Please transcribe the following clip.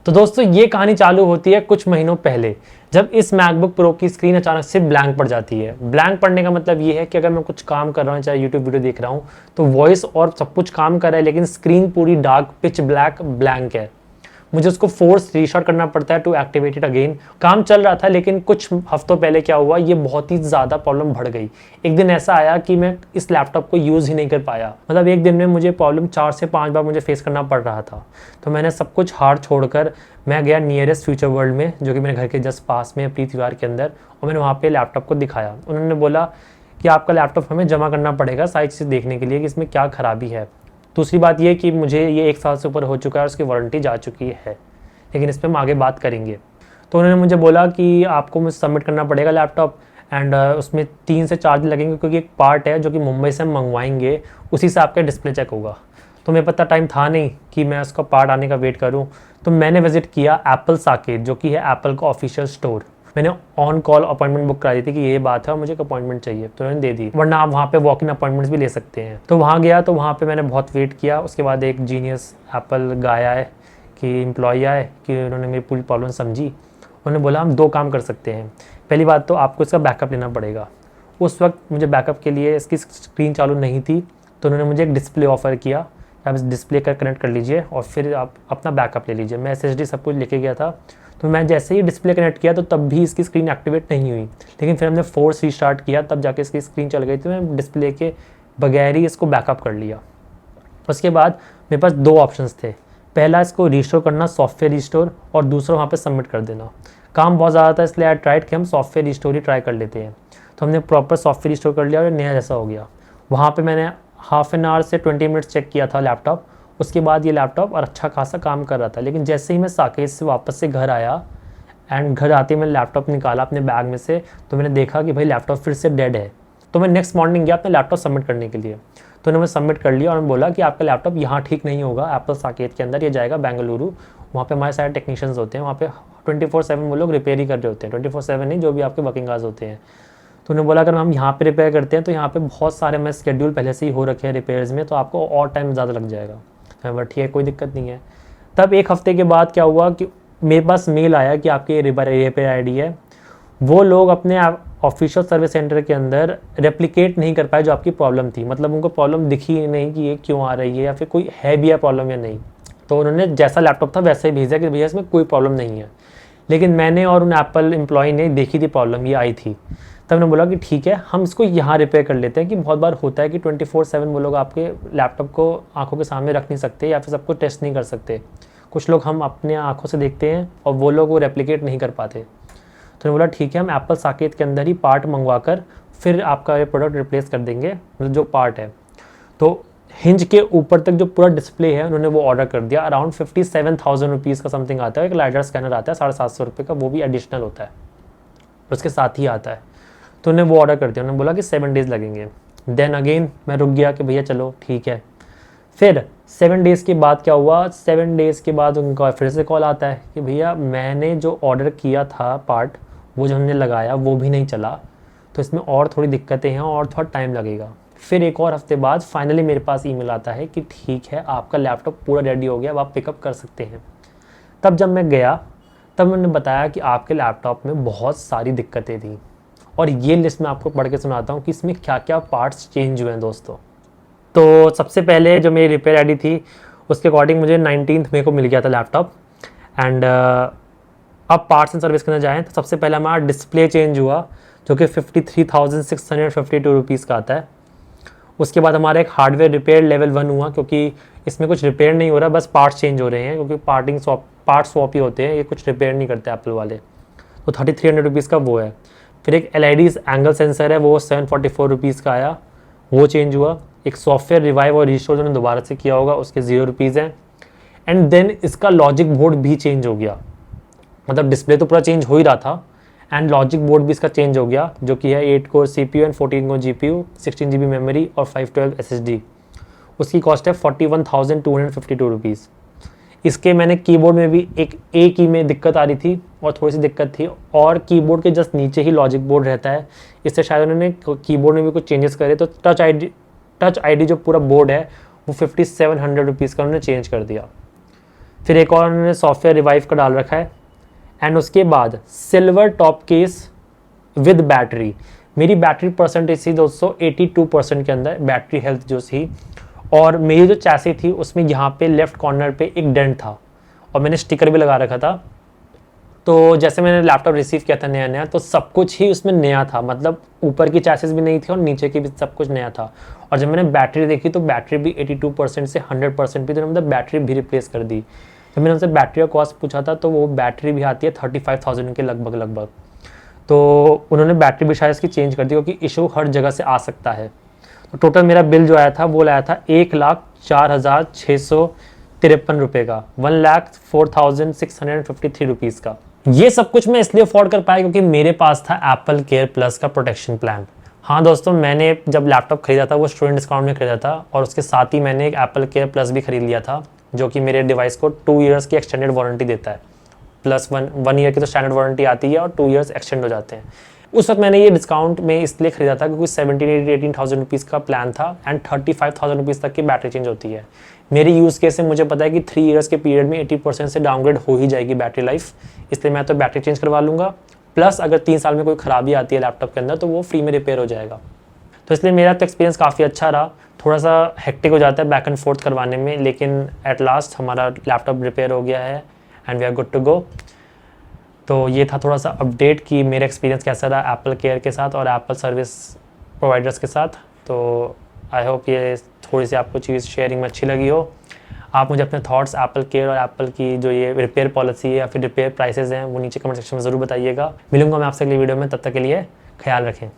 तो दोस्तों ये कहानी चालू होती है कुछ महीनों पहले, जब इस मैकबुक प्रो की स्क्रीन अचानक से ब्लैंक पड़ जाती है। ब्लैंक पड़ने का मतलब ये है कि अगर मैं कुछ काम कर रहा हूँ, चाहे यूट्यूब वीडियो देख रहा हूँ, तो वॉइस और सब कुछ काम कर रहा है, लेकिन स्क्रीन पूरी डार्क पिच ब्लैक ब्लैंक है। मुझे उसको फोर्स रीस्टार्ट करना पड़ता है टू एक्टिवेट इट अगेन। काम चल रहा था, लेकिन कुछ हफ्तों पहले क्या हुआ, ये बहुत ही ज़्यादा प्रॉब्लम बढ़ गई। एक दिन ऐसा आया कि मैं इस लैपटॉप को यूज़ ही नहीं कर पाया। मतलब एक दिन में मुझे प्रॉब्लम 4 से 5 बार मुझे फेस करना पड़ रहा था। तो मैंने सब कुछ हार छोड़कर मैं गया नियरेस्ट फ्यूचर वर्ल्ड में, जो कि मेरे घर के जस्ट पास में प्रीति विहार के अंदर, और मैंने वहाँ पे लैपटॉप को दिखाया। उन्होंने बोला कि आपका लैपटॉप हमें जमा करना पड़ेगा सारी चीज़ देखने के लिए कि इसमें क्या खराबी है। दूसरी बात ये कि मुझे ये 1 साल से ऊपर हो चुका है और उसकी वारंटी जा चुकी है, लेकिन इस पर हम आगे बात करेंगे। तो उन्होंने मुझे बोला कि आपको मुझे सबमिट करना पड़ेगा लैपटॉप, एंड उसमें 3 से 4 दिन लगेंगे, क्योंकि एक पार्ट है जो कि मुंबई से हम मंगवाएंगे, उसी से आपका डिस्प्ले चेक होगा। तो मेरे पता टाइम था नहीं कि मैं उसका पार्ट आने का वेट करूं। तो मैंने विजिट किया एप्पल साकेत, जो कि है एप्पल का ऑफिशियल स्टोर। मैंने ऑन कॉल अपॉइंटमेंट बुक करा दी थी कि ये बात है और मुझे एक अपॉइंटमेंट चाहिए, तो उन्होंने दे दी, वरना आप वहाँ पे वॉक इन अपॉइंटमेंट्स भी ले सकते हैं। तो वहाँ गया, तो वहाँ पे मैंने बहुत वेट किया। उसके बाद एक जीनियस एप्पल गाय आए कि एम्प्लॉय आए कि उन्होंने मेरी पूरी प्रॉब्लम समझी। उन्होंने बोला हम 2 काम कर सकते हैं। पहली बात तो आपको इसका बैकअप लेना पड़ेगा। उस वक्त मुझे बैकअप के लिए इसकी स्क्रीन चालू नहीं थी, तो उन्होंने मुझे एक डिस्प्ले ऑफ़र किया, आप इस डिस्प्ले का कनेक्ट कर लीजिए और फिर आप अपना बैकअप ले लीजिए। मैं SSD सब कुछ लेके गया था। तो मैं जैसे ही डिस्प्ले कनेक्ट किया तो तब भी इसकी स्क्रीन एक्टिवेट नहीं हुई, लेकिन फिर हमने फोर्स रीस्टार्ट किया, तब जाके इसकी स्क्रीन चल गई। तो मैं डिस्प्ले के बगैर ही इसको बैकअप कर लिया। उसके बाद मेरे पास 2 ऑप्शंस थे। पहला, इसको रिस्टोर करना, सॉफ्टवेयर रिस्टोर, और दूसरा वहाँ पे सबमिट कर देना। काम बहुत ज़्यादा था, इसलिए आई ट्राइड कि हम सॉफ्टवेयर रिस्टोर ही ट्राई कर लेते हैं। तो हमने प्रॉपर सॉफ्टवेयर रिस्टोर कर लिया और नया जैसा हो गया। वहाँ पे मैंने हाफ एन आवर से 20 मिनट्स चेक किया था लैपटॉप। उसके बाद ये लैपटॉप और अच्छा खासा काम कर रहा था। लेकिन जैसे ही मैं साकेत से वापस से घर आया एंड घर आते ही मैंने लैपटॉप निकाला अपने बैग में से, तो मैंने देखा कि भाई लैपटॉप फिर से डेड है। तो मैं नेक्स्ट मॉर्निंग गया अपना लैपटॉप सबमिट करने के लिए। तो उन्होंने सबमिट कर लिया और मैं बोला कि आपका लैपटॉप यहाँ ठीक नहीं होगा, एप्पल साकेत के अंदर, ये जाएगा बेंगलुरु। वहाँ पे हमारे सारे टेक्नीशियंस होते हैं, वहाँ पे 24/7 वो लोग रिपेयर ही कर रहे होते हैं, 24/7 नहीं, जो भी आपके वर्किंग आवर्स होते हैं। तो उन्होंने बोला अगर हम यहाँ पे रिपेयर करते हैं तो यहाँ पे बहुत सारे मैं शेड्यूल पहले से ही हो रखे हैं रिपेयर्स में, तो आपको और टाइम ज़्यादा लग जाएगा। मैं बोला ठीक है, कोई दिक्कत नहीं है। तब 1 हफ्ते के बाद क्या हुआ कि मेरे पास मेल आया कि आपकी रिपेयर ID है। वो लोग अपने ऑफिशियल सर्विस सेंटर के अंदर रेप्लिकेट नहीं कर पाए जो आपकी प्रॉब्लम थी। मतलब उनको प्रॉब्लम दिखी नहीं कि ये क्यों आ रही है या फिर कोई है भी है प्रॉब्लम या नहीं। तो उन्होंने जैसा लैपटॉप था वैसे ही भेजा कि भैया इसमें कोई प्रॉब्लम नहीं है। लेकिन मैंने और उन एप्पल एम्प्लॉय ने देखी थी प्रॉब्लम, ये आई थी। तब मैंने बोला कि ठीक है, हम इसको यहाँ रिपेयर कर लेते हैं। कि बहुत बार होता है कि 24/7 वो लोग आपके लैपटॉप को आंखों के सामने रख नहीं सकते या फिर सबको टेस्ट नहीं कर सकते। कुछ लोग हम अपने आंखों से देखते हैं और वो लोग वो रेप्लिकेट नहीं कर पाते। तो बोला ठीक है, हम एप्पल साकेत के अंदर ही पार्ट मंगवा कर फिर आपका ये प्रोडक्ट रिप्लेस कर देंगे, मतलब जो पार्ट है। तो हिंज के ऊपर तक जो पूरा डिस्प्ले है उन्होंने वो ऑर्डर कर दिया। अराउंड 57,000 रुपीज़ का समथिंग आता है। एक लाइडर स्कैनर आता है 750 रुपये का, वो भी एडिशनल होता है, उसके साथ ही आता है। तो उन्होंने वो ऑर्डर कर दिया। उन्होंने बोला कि 7 डेज़ लगेंगे। देन अगेन मैं रुक गया कि भैया चलो ठीक है। फिर 7 डेज़ के बाद क्या हुआ, 7 डेज़ के बाद उनका फिर से कॉल आता है कि भैया मैंने जो ऑर्डर किया था पार्ट, वो जो हमने लगाया वो भी नहीं चला, तो इसमें और थोड़ी दिक्कतें हैं और थोड़ा टाइम लगेगा। फिर 1 और हफ्ते बाद फाइनली मेरे पास ईमेल आता है कि ठीक है, आपका लैपटॉप पूरा रेडी हो गया, अब आप पिकअप कर सकते हैं। तब जब मैं गया तब उन्होंने बताया कि आपके लैपटॉप में बहुत सारी दिक्कतें थी, और ये लिस्ट मैं आपको पढ़ के सुनाता हूँ कि इसमें क्या क्या पार्ट्स चेंज हुए हैं दोस्तों। तो सबसे पहले जो मेरी रिपेयर ID थी उसके अकॉर्डिंग मुझे 19 मई को मिल गया था लैपटॉप। एंड अब पार्ट्स एंड सर्विस करने जाएँ तो सबसे पहले हमारा डिस्प्ले चेंज हुआ, जो कि 53,652 रुपीज़ का आता है। उसके बाद हमारा एक हार्डवेयर रिपेयर लेवल 1 हुआ, क्योंकि इसमें कुछ रिपेयर नहीं हो रहा, बस पार्ट्स चेंज हो रहे हैं, क्योंकि पार्ट स्वॉप ही होते हैं, ये कुछ रिपेयर नहीं करते एप्पल वाले। तो 3300 रुपीज़ का वो है। फिर एक LID एंगल सेंसर है, वो 744 रुपीज़ का आया, वो चेंज हुआ। एक सॉफ्टवेयर रिवाइव और रिस्टोर उन्होंने दोबारा से किया होगा, उसके 0 रुपीज़ हैं। एंड देन इसका लॉजिक बोर्ड भी चेंज हो गया। मतलब डिस्प्ले तो पूरा चेंज हो ही रहा था, एंड लॉजिक बोर्ड भी इसका चेंज हो गया, जो कि है 8 core CPU and 14 core GPU, 16 GB memory और 512 SSD। उसकी कॉस्ट है 41,252 रुपीज़। इसके मैंने कीबोर्ड में भी एक A की में दिक्कत आ रही थी और थोड़ी सी दिक्कत थी, और कीबोर्ड के जस्ट नीचे ही लॉजिक बोर्ड रहता है, इससे शायद उन्होंने कीबोर्ड में भी कुछ चेंजेस करे। तो टच ID जो पूरा बोर्ड है वो 5,700 रुपीज़ का उन्होंने चेंज कर दिया। फिर एक और उन्होंने सॉफ्टवेयर रिवाइव का डाल रखा है, एंड उसके बाद silver top case with battery. मेरी बैटरी परसेंटेज थी दोस्तों 82% के अंदर बैटरी हेल्थ जो थी, और मेरी जो चैसी थी उसमें यहाँ पे लेफ्ट कॉर्नर पे एक डेंट था और मैंने स्टिकर भी लगा रखा था। तो जैसे मैंने लैपटॉप रिसीव किया था नया नया, तो सब कुछ ही उसमें नया था, मतलब ऊपर की चैसेस भी नहीं थी और नीचे की भी सब कुछ नया था। और जब मैंने बैटरी देखी तो बैटरी भी 82% से 100% भी, तो मतलब बैटरी भी रिप्लेस कर दी। जब मैंने उनसे बैटरी का कॉस्ट पूछा था तो वो बैटरी भी आती है 35,000 के लगभग। तो उन्होंने बैटरी भी शायद इसकी चेंज कर दी क्योंकि इशू हर जगह से आ सकता है। तो टोटल मेरा बिल जो आया था वो लाया था 1,04,653 रुपये का, 1,04,653 रुपीज़ का। ये सब कुछ मैं इसलिए अफोर्ड कर पाया क्योंकि मेरे पास था एप्पल केयर प्लस का प्रोटेक्शन प्लान। हाँ दोस्तों, मैंने जब लैपटॉप खरीदा था वो स्टूडेंट डिस्काउंट में खरीदा था, और उसके साथ ही मैंने एक एप्पल केयर प्लस भी खरीद लिया था जो कि मेरे डिवाइस को 2 ईयर्स की एक्सटेंडेड वारंटी देता है। प्लस 1 ईयर की तो स्टैंडर्ड वारंटी आती है और 2 ईयर्स एक्सटेंड हो जाते हैं। उस वक्त मैंने ये डिस्काउंट में इसलिए खरीदा था क्योंकि 18,000 रुपीज़ का प्लान था एंड 35,000 रुपीज़ तक की बैटरी चेंज होती है। मेरी यूज़ केस से मुझे पता है कि 3 ईयर्स के पीरियड में 80% से डाउनग्रेड हो ही जाएगी बैटरी लाइफ, इसलिए मैं तो बैटरी चेंज करवा लूँगा। प्लस अगर 3 साल में कोई ख़राबी आती है लैपटॉप के अंदर तो वो फ्री में रिपेयर हो जाएगा। तो इसलिए मेरा तो एक्सपीरियंस काफ़ी अच्छा रहा। थोड़ा सा हेक्टिक हो जाता है बैक एंड फोर्थ करवाने में, लेकिन एट लास्ट हमारा लैपटॉप रिपेयर हो गया है and we are good to go. तो ये था थोड़ा सा अपडेट कि मेरा एक्सपीरियंस कैसा रहा एप्पल केयर के साथ और एप्पल सर्विस प्रोवाइडर्स के साथ। तो आई होप ये थोड़ी सी आपको चीज़ शेयरिंग में अच्छी लगी हो। आप मुझे अपने थॉट्स एप्पल केयर और एप्पल की जो ये रिपेयर पॉलिसी है या फिर रिपेयर प्राइसेस हैं वो नीचे कमेंट सेक्शन में ज़रूर बताइएगा। मिलूंगा मैं आपसे अगली वीडियो में, तब तक के लिए ख्याल रखें।